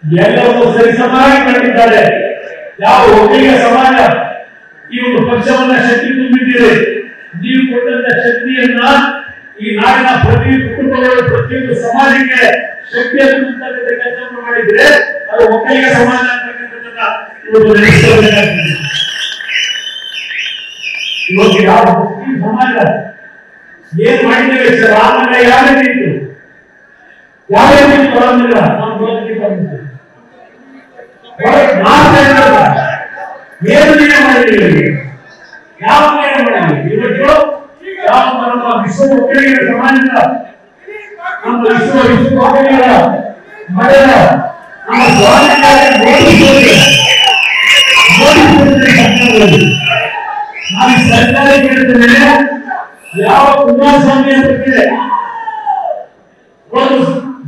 ಎಲ್ಲವೂ ಸರಿಸಮಾಗಿ ಕಂಡಿದ್ದಾರೆ. ಯಾವ ಒಕ್ಕಲಿಗ ಸಮಾಜ ಈ ಒಂದು ಪಕ್ಷವನ್ನ ಶಕ್ತಿ ತುಂಬಿದ್ದೀರಿ. ನೀವು ಕೊಟ್ಟಂತ ಶಕ್ತಿಯನ್ನ ಈ ನಾಡಿನ ಪ್ರತಿ ಕುಟುಂಬಗಳು ಪ್ರತಿಯೊಂದು ಸಮಾಜಕ್ಕೆ ಶಕ್ತಿಯನ್ನು ತುಂಬತಕ್ಕಂಥ ಕೆಲಸವನ್ನು ಮಾಡಿದ್ರೆ ಅದು ಒಕ್ಕಲಿಗ ಸಮಾಜ ಅಂತಕ್ಕಂಥದ್ದನ್ನ ಇವತ್ತು ನೆನೆಸ್ಕೊಳ್ಬೇಕಾಗ್ತದೆ. ಇವತ್ತು ಯಾವ ಸಮಾಜ ಏನ್ ಮಾಡಿದ್ದೇವೆ ಸರ್? ರಾಮನ ಯಾವ ರೀತಿ ಇತ್ತು, ಯಾವ ರೀತಿ ಬರೋದಿಲ್ಲ. ನಾವು ಬರೋದಕ್ಕೆ ಬಂದಿದ್ದೇವೆ ಏನು ಮಾಡಿದ್ದೀವಿ, ಯಾವ ಮಾಡಿದ್ದೀವಿ. ಇವತ್ತು ಯಾವ ನಮ್ಮ ವಿಶ್ವ ಒಕ್ಕಲಿಗರ ಸಮಾಜದ ನಮ್ಮ ವಿಶ್ವ ಒಕ್ಕಲಿಗರ ಮಳೆಯ ನಮ್ಮ ನಾನು ಸರ್ಕಾರ ಕೇಳ್ತೇನೆ. ಯಾವ ಕುಮಾರಸ್ವಾಮಿ ಬಗ್ಗೆ ಒಂದು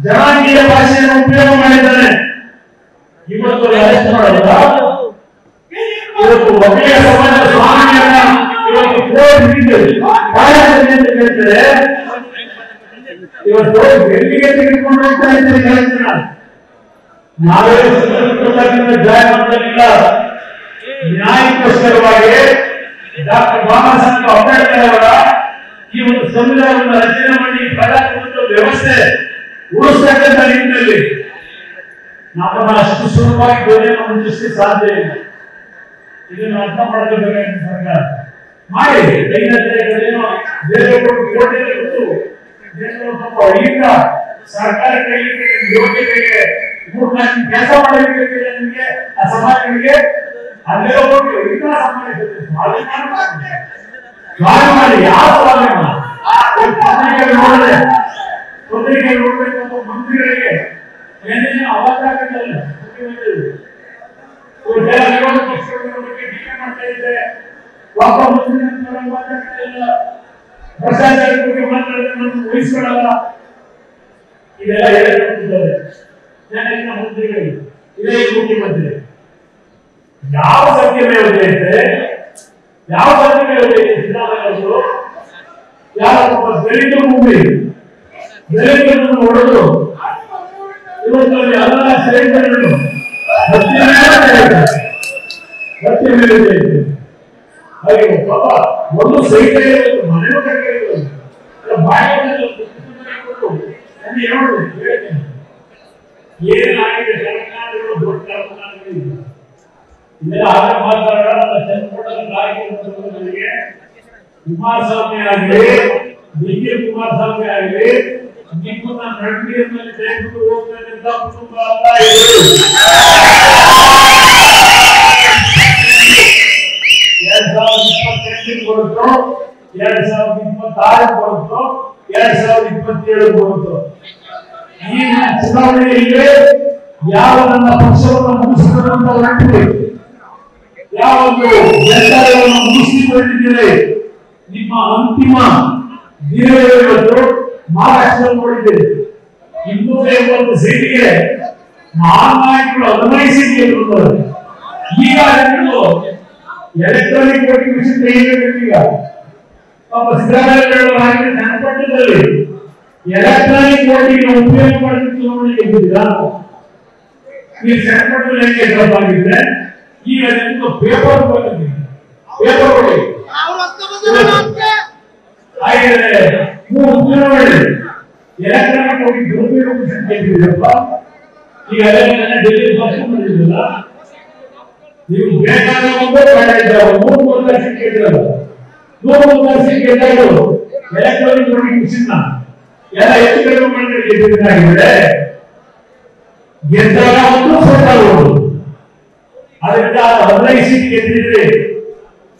ಜನಾಂಗೀಯ ಭಾಷೆಯನ್ನು ಉಪಯೋಗ ಮಾಡಿದ್ದಾನೆ. ಇವತ್ತು ಅರೆಸ್ಟ್ ಮಾಡೋದ, ಇವತ್ತು ಒಕ್ಕಲಿಗ ಸಮಾಜದ ಸ್ವಾಮಿಯನ್ನ ಇವತ್ತು ಕೋರ್ಟ್ ಹಿಡಿದು ಅಂತ ಕೇಳ್ತಾರೆ. ಇವತ್ತು ಬೆಳ್ಳಿಗೆ ತೆಗೆದುಕೊಂಡು ಹೋಗ್ತಾ ಇದ್ದಾರೆ ಹೇಳ್ತಾರೆ. ನಾವೇ ಜಾಯ ಮಾಡಲಿಲ್ಲ. ನ್ಯಾಯಕ್ಕೋಸ್ಕರವಾಗಿ ಡಾಕ್ಟರ್ ಬಾಬಾ ಸಾಹೇಬ್ ಅಂಬೇಡ್ಕರ್ ಅವರ ಈ ಒಂದು ಸಂವಿಧಾನವನ್ನು ರಚನೆ ಮಾಡಿ ಪ್ರಜಾಪ್ರಭುತ್ವ ವ್ಯವಸ್ಥೆ ಉಳಿಸ್ತಕ್ಕಂಥ ನಿಟ್ಟಿನಲ್ಲಿ ನಮ್ಮನ್ನು ಅಷ್ಟು ಸುಲಭವಾಗಿ ಧ್ವನಿಯನ್ನು ಮುಚ್ಚಿಸಿ ಸಾಧ್ಯ ಇಲ್ಲ. ಇದನ್ನು ಅರ್ಥ ಮಾಡ್ಕೋಬೇಕಾಗಿ ಸರ್ಕಾರ ಮಾಡಿ ಕೈನೋ ಬೇರೆ ಕೋಟೆಯಲ್ಲಿ ಕೊಟ್ಟು ಈಗ ಸರ್ಕಾರ ಕೈಗೆ ಯೋಗ್ಯತೆಗೆ 3-4 ಕೆಲಸ ಮಾಡಬೇಕು ನಿಮಗೆ ಆ ಸಮಾಜಗಳಿಗೆ ಅಲ್ಲೇ ಹೋಗಿ ಈಗ ಮಾಡಿ ಯಾವ ನೋಡಿದ್ರೆ ಪತ್ರಿಕೆ ನೋಡ್ಬೇಕು ಮಂತ್ರಿಗಳಿಗೆ ಏನೇನು ಅವಕಾಶಗಳಿಲ್ಲ. ಟೀಕೆ ಮಾಡ್ತಾ ಇದ್ದಾರೆ. ಒಬ್ಬ ಮಂತ್ರಿ ಭ್ರಷ್ಟಾಚಾರದ ಬಗ್ಗೆ ಮಾತನಾಡಿದ್ರೆ ವಹಿಸ್ಕೊಳ್ಳಲ್ಲ. ಇದೆಲ್ಲ ಹೇಳಿದ್ದಾರೆ ಮಂತ್ರಿಗಳಿಗೆ. ಇದೇ ಮುಖ್ಯಮಂತ್ರಿ ಯಾವ ಸತ್ಯಮೇವ ಜಯತೆ, ಯಾವ ಸತ್ಯಮೇವ ಜಯತೆ ಸಿದ್ದರಾಮಯ್ಯ ಯಾವ ದಲಿತ ಭೂಮಿ ದಲಿತರನ್ನು ಹೊಡೆದು ಇವತ್ತು ಎಲ್ಲ ಸೈನ್ಯಗಳನ್ನು ಸತ್ಯ ಮೇಲೆ ಜಯತೆ. ಹಾಗೆ ಪಾಪ ಒಂದು ಸೈನ್ಯ ಮನೆಯೂ ಕಟ್ಟಿದ್ರು ಏನಾಗಿದೆ ಸರ್ಕಾರಗಳು ದೊಡ್ಡ ಇದೆಲ್ಲ ಆಗ ಮಾತಾಡೋಣ. ನನಗೆ ಕುಮಾರಸ್ವಾಮಿ ಆಗಲಿ, ಡಿ.ಕೆ. ಕುಮಾರಸ್ವಾಮಿ ಆಗಲಿ, ನಿಮ್ಮನ್ನ ನಡುವಿನ ಮೇಲೆ ತೆಗೆದುಕೊಂಡು ಹೋಗ್ತಕ್ಕಂಥ ಕುಟುಂಬ ಅಲ್ಲ ಇದು. 2028 ಕೊಡ್ತು, 2026 ಕೊಡ್ತು, 2027 ಕೊಡ್ತು. ಈ ಚುನಾವಣೆಯಲ್ಲಿ ಯಾವ ನನ್ನ ಪಕ್ಷವನ್ನು ಮುಗಿಸಿಕೊಳ್ಳುವಂತ ಹೊರಟಿದೆ, ಯಾವ ಒಂದು ನಿರ್ಧಾರವನ್ನು ಮುಗಿಸಿಕೊಂಡಿದ್ದೀರಿ, ನಿಮ್ಮ ಅಂತಿಮ ದಿನಗಳು ಮಹಾರಾಷ್ಟ್ರದಲ್ಲಿ ನೋಡಿದ್ದೀರಿ. 280 ಸೀಟಿಗೆ ಮಹಾನ್ ನಾಯಕರು 15 ಸೀಟಿಗೆ ಬಂದವರು. ಈಗ ಎಲೆಕ್ಟ್ರಾನಿಕ್ ವೋಟಿಂಗ್ ಮಿಷನ್ ತೆಗೆಯಬೇಕು. ಈಗ ಪಾಪ ಸಿದ್ದರಾಮಯ್ಯ ಜನಪಟ್ಟದಲ್ಲಿ ಎಲೆಕ್ಟ್ರಾನಿಕ್ ವೋಟಿಂಗ್ ಉಪಯೋಗ ಮಾಡಿದ ಚುನಾವಣೆ ಗೆದ್ದಿದ್ದೀರಾ? ಈ ಜನಪಟ್ಟದಲ್ಲಿ ಹೆಂಗೆ ಡ್ರಾಪ್ ಆಗಿದ್ರೆ ಈಗ ನಿಮ್ದು ಪೇಪರ್ ಬಂದಿದೆ. ಪೇಪರ್ ಕೊಡಿ ಹಾಗೆ 3 ಚುನಾವಣೆ ಎಲೆಕ್ಟ್ರಾನಿಕ್ ವೋಟಿಂಗ್ ದುರುಪಯೋಗ ಮಿಷನ್ ಗೆದ್ದಿದ್ದೀರಪ್ಪ. ಈಗ ಡೆಲ್ಲಿ ಬಂದಿಲ್ಲ. ನೀವು ಬೇಕಾದ ಮೂರು ಸೀಟ್ ಗೆದ್ದಿರಲ್ಲ. 100 ಸೀಟ್ ಗೆದ್ದಾರು ಎಲೆಕ್ಟ್ರಾನಿಕ್ ವೋಟಿಂಗ್ ಮಿಷನ್ ಎಲ್ಲ ಹೆಚ್ಚು ಕಡಿಮೆ ಮಾಡಿ ಗೆದ್ದಿದ್ದಾಗಿದ್ರೆ ಗೆದ್ದಾಗ ಒಂದು ಸೋತಾರು. ಅದರಿಂದ 15 ಸೀಟ್ ಗೆದ್ದಿದ್ರೆ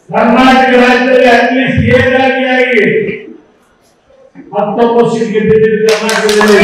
ಕರ್ನಾಟಕ ರಾಜ್ಯದಲ್ಲಿ ಅಟ್ಲೀಸ್ಟ್ ಏಕಾಗಿಯಾಗಿ 19 ಸೀಟ್ ಗೆದ್ದಿದ್ದೀರಿ ಕರ್ನಾಟಕದಲ್ಲಿ.